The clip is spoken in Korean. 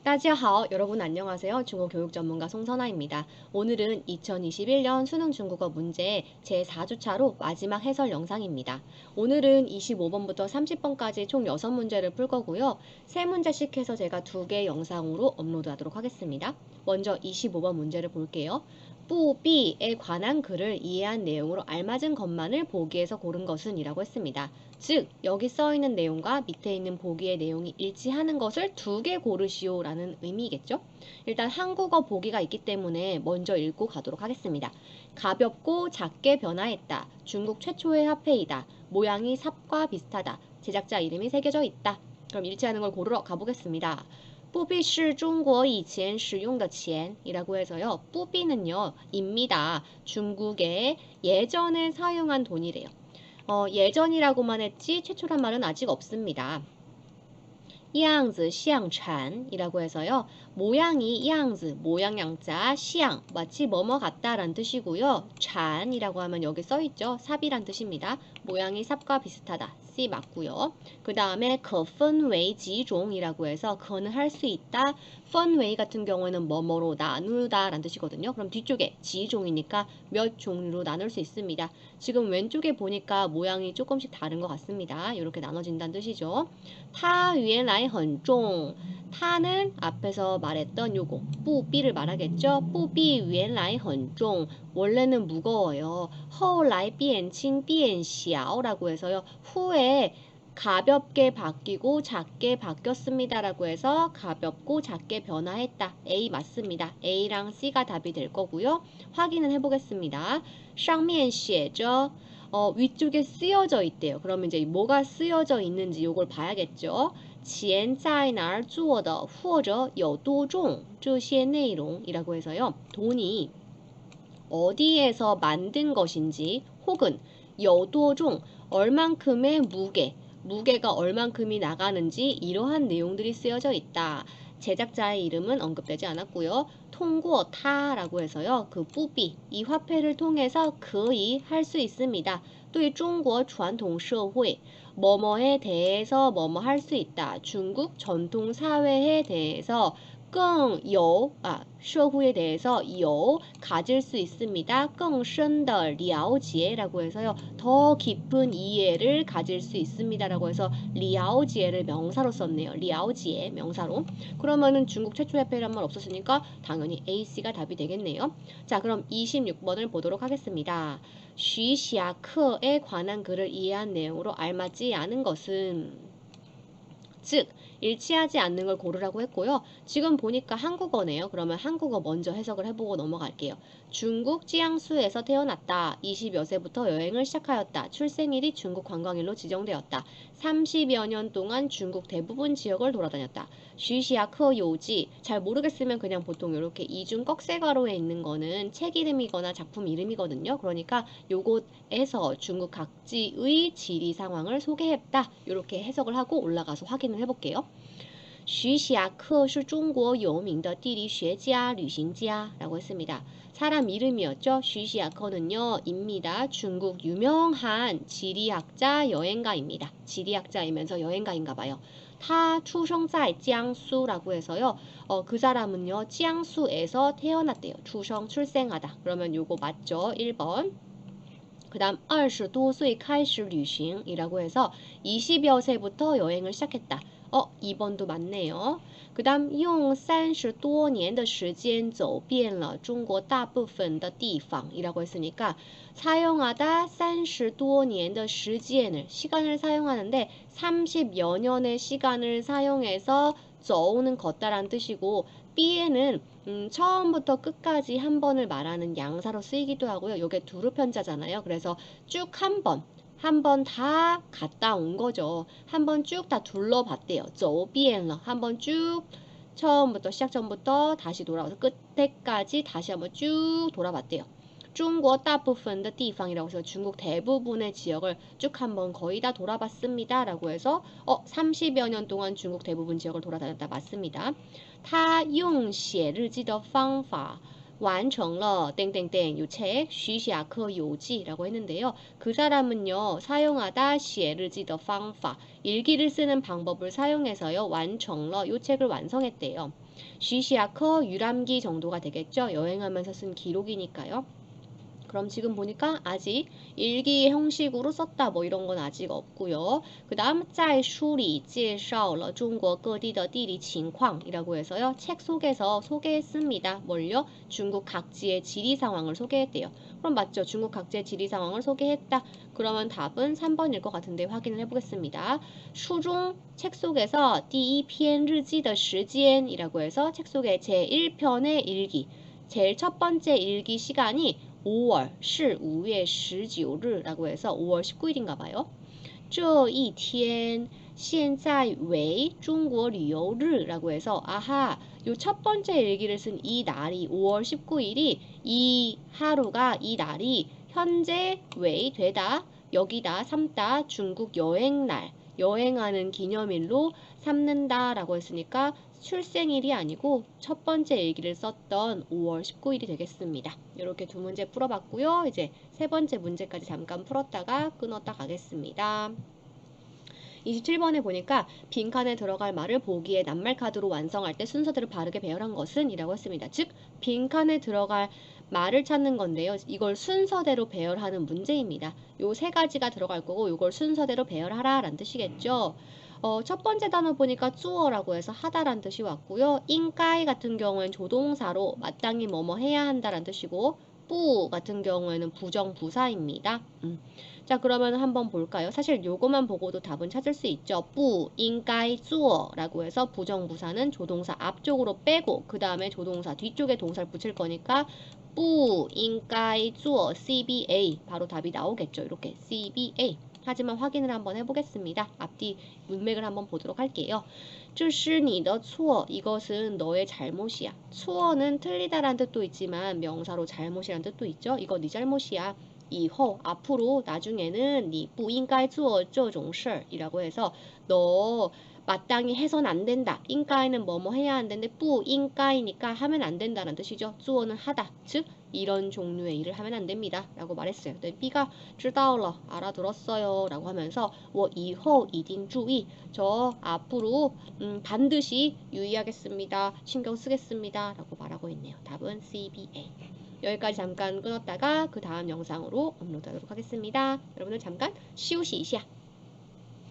따지하오, 여러분 안녕하세요. 중국 교육 전문가 송선아입니다. 오늘은 2021년 수능 중국어 문제 제4주차로 마지막 해설 영상입니다. 오늘은 25번부터 30번까지 총 6문제를 풀 거고요. 3문제씩 해서 제가 2개 영상으로 업로드하도록 하겠습니다. 먼저 25번 문제를 볼게요. 뿌비에 관한 글을 이해한 내용으로 알맞은 것만을 보기에서 고른 것은 이라고 했습니다. 즉 여기 써있는 내용과 밑에 있는 보기의 내용이 일치하는 것을 2개 고르시오 라는 의미겠죠. 일단 한국어 보기가 있기 때문에 먼저 읽고 가도록 하겠습니다. 가볍고 작게 변화했다. 중국 최초의 화폐이다. 모양이 삽과 비슷하다. 제작자 이름이 새겨져 있다. 그럼 일치하는 걸 고르러 가보겠습니다. 布币是 중국 以前使用的钱 이라고 해서요. 布币는요. 입니다. 중국의 예전에 사용한 돈이래요. 예전이라고만 했지 최초란 말은 아직 없습니다. 样子像蝉 이라고 해서요. 모양이 样子, 모양 양자, 像, 마치 뭐뭐 같다란 뜻이고요. 찬이라고 하면 여기 써있죠. 삽이란 뜻입니다. 모양이 삽과 비슷하다. C 맞고요. 그 다음에 可分为几种 이라고 해서 그는 할 수 있다. 分为 같은 경우에는 뭐뭐로 나누다 란 뜻이거든요. 그럼 뒤쪽에 几종이니까 몇 종류로 나눌 수 있습니다. 지금 왼쪽에 보니까 모양이 조금씩 다른 것 같습니다. 이렇게 나눠진다는 뜻이죠. 它原来很重 타는 앞에서 말했던 요거 뿌비를 말하겠죠. 뿌비 原来很重 원래는 무거워요. 后来变轻变小 라고 해서요. 후에 가볍게 바뀌고 작게 바뀌었습니다 라고 해서 가볍고 작게 변화했다. A 맞습니다. A랑 C가 답이 될 거고요. 확인은 해보겠습니다. 上面写着 위쪽에 쓰여져 있대요. 그러면 이제 뭐가 쓰여져 있는지 요걸 봐야겠죠. 钱在哪儿做的或者有多重这些内容이라고 해서요. 돈이 어디에서 만든 것인지 혹은 有多重 얼만큼의 무게가 얼만큼이 나가는지 이러한 내용들이 쓰여져 있다. 제작자의 이름은 언급되지 않았고요. 통고 타라고 해서요. 그 뿌비 이 화폐를 통해서 거의 할 수 있습니다. 对中国传统社会 뭐뭐에 대해서 뭐뭐 할 수 있다. 중국 전통 사회에 대해서 社会에 대해서 有 가질 수 있습니다. 更深的了解 라고 해서요. 더 깊은 이해를 가질 수 있습니다. 라고 해서 了解를 명사로 썼네요. 了解 명사로. 그러면은 중국 최초의 화폐란 말 없었으니까 당연히 A, C가 답이 되겠네요. 자, 그럼 26번을 보도록 하겠습니다. 쉬시아크에 관한 글을 이해한 내용으로 알맞지 않은 것은 즉 일치하지 않는 걸 고르라고 했고요. 지금 보니까 한국어네요. 그러면 한국어 먼저 해석을 해보고 넘어갈게요. 중국 찌양수에서 태어났다. 20여 세부터 여행을 시작하였다. 출생일이 중국 관광일로 지정되었다. 30여 년 동안 중국 대부분 지역을 돌아다녔다. 쉬시아크 요지 잘 모르겠으면 그냥 보통 이렇게 이중 꺽쇠가로에 있는 거는 책 이름이거나 작품 이름이거든요. 그러니까 요곳에서 중국 각지의 지리 상황을 소개했다. 이렇게 해석을 하고 올라가서 확인을 해볼게요. 徐霞客是中国有名的地理学家、旅行家라고 했습니다. 사람 이름이었죠. 쉬시아커는요. 입니다. 중국 유명한 지리학자, 여행가입니다. 지리학자이면서 여행가인가 봐요. 他出生在江苏 라고 해서요. 그 사람은요. 지양수에서 태어났대요. 출생, 출생하다. 그러면 요거 맞죠? 1번. 그 다음 20多岁开始旅行이라고 해서 20여 세부터 여행을 시작했다. 2번도 맞네요. 그 다음 用30多年的时间走遍了中国大部分的地方이라고 했으니까 사용하다 30多年的时间을 시간을 사용하는데 30여 년의 시간을 사용해서走는 걷다란 뜻이고 B에는 처음부터 끝까지 한 번을 말하는 양사로 쓰이기도 하고요. 이게 두루편자잖아요. 그래서 쭉 한 번 다 갔다 온 거죠. 한 번 쭉 다 둘러봤대요. 走遍了 한 번 쭉 처음부터 시작 전부터 다시 돌아와서 끝에까지 다시 한번 쭉 돌아봤대요. 중국 大部分的地方이라고 해서 중국 대부분의 지역을 쭉 한번 거의 다 돌아봤습니다. 라고 해서 30여 년 동안 중국 대부분 지역을 돌아다녔다. 맞습니다. 他用写日记的方法완成了 땡땡땡 요 책 쉬샤커 요지라고 했는데요. 그 사람은요. 사용하다 写日记的 方法 일기를 쓰는 방법을 사용해서요. 완成了 요 책을 완성했대요. 쉬샤커 유람기 정도가 되겠죠. 여행하면서 쓴 기록이니까요. 그럼 지금 보니까 아직 일기 형식으로 썼다 뭐 이런 건 아직 없고요. 그 다음 在书里介绍了中国各地的地理情况이라고 해서요. 책 속에서 소개했습니다. 뭘요? 중국 각지의 지리 상황을 소개했대요. 그럼 맞죠? 중국 각지의 지리 상황을 소개했다. 그러면 답은 3번일 것 같은데 확인을 해보겠습니다. 수중 책 속에서 第一篇日记的时间이라고 해서 책 속에 제1편의 일기 제일 첫 번째 일기 시간이 5월 是 5月 19日라고 해서 5월 19일인가 봐요. 这一天现在为中国旅游日라고 해서 아하 요 첫 번째 일기를 쓴 이 날이 5월 19일이 이 하루가 이 날이 현재 왜 되다 여기다 삼다 중국 여행날 여행하는 기념일로 삼는다라고 했으니까 출생일이 아니고 첫 번째 일기를 썼던 5월 19일이 되겠습니다. 이렇게 두 문제 풀어봤고요. 이제 세 번째 문제까지 잠깐 풀었다가 끊었다 가겠습니다. 27번에 보니까 빈칸에 들어갈 말을 보기에 낱말 카드로 완성할 때 순서대로 바르게 배열한 것은 이라고 했습니다. 즉 빈칸에 들어갈 말을 찾는 건데요. 이걸 순서대로 배열하는 문제입니다. 요 세 가지가 들어갈 거고 이걸 순서대로 배열하라 라는 뜻이겠죠. 첫 번째 단어 보니까 쭈어라고 해서 하다라는 뜻이 왔고요. 인가이 같은 경우엔 조동사로 마땅히 뭐뭐 해야 한다라는 뜻이고 뿌 같은 경우에는 부정부사입니다. 자 그러면 한번 볼까요? 사실 요거만 보고도 답은 찾을 수 있죠. 뿌, 인가이, 쭈어 라고 해서 부정부사는 조동사 앞쪽으로 빼고 그 다음에 조동사 뒤쪽에 동사를 붙일 거니까 뿌, 인가이, 쭈어, CBA 바로 답이 나오겠죠. 이렇게 CBA 하지만 확인을 한번 해보겠습니다. 앞뒤 문맥을 한번 보도록 할게요. 这是你的错 이것은 너의 잘못이야. 错는 틀리다라는 뜻도 있지만 명사로 잘못이라는 뜻도 있죠. 이거 네 잘못이야. 以后 앞으로 나중에는 你不应该做这种事 이라고 해서 너 마땅히 해선 안 된다. 인가이는 뭐뭐 해야 한다는데 뿌 인가이니까 하면 안 된다는 뜻이죠. 쭈어는 하다. 즉 이런 종류의 일을 하면 안 됩니다. 라고 말했어요. 네, B가 知道了 알아들었어요. 라고 하면서 我以后一定注意 저 앞으로 반드시 유의하겠습니다. 신경 쓰겠습니다. 라고 말하고 있네요. 답은 CBA. 여기까지 잠깐 끊었다가 그 다음 영상으로 업로드하도록 하겠습니다. 여러분들 잠깐 쉬우시一下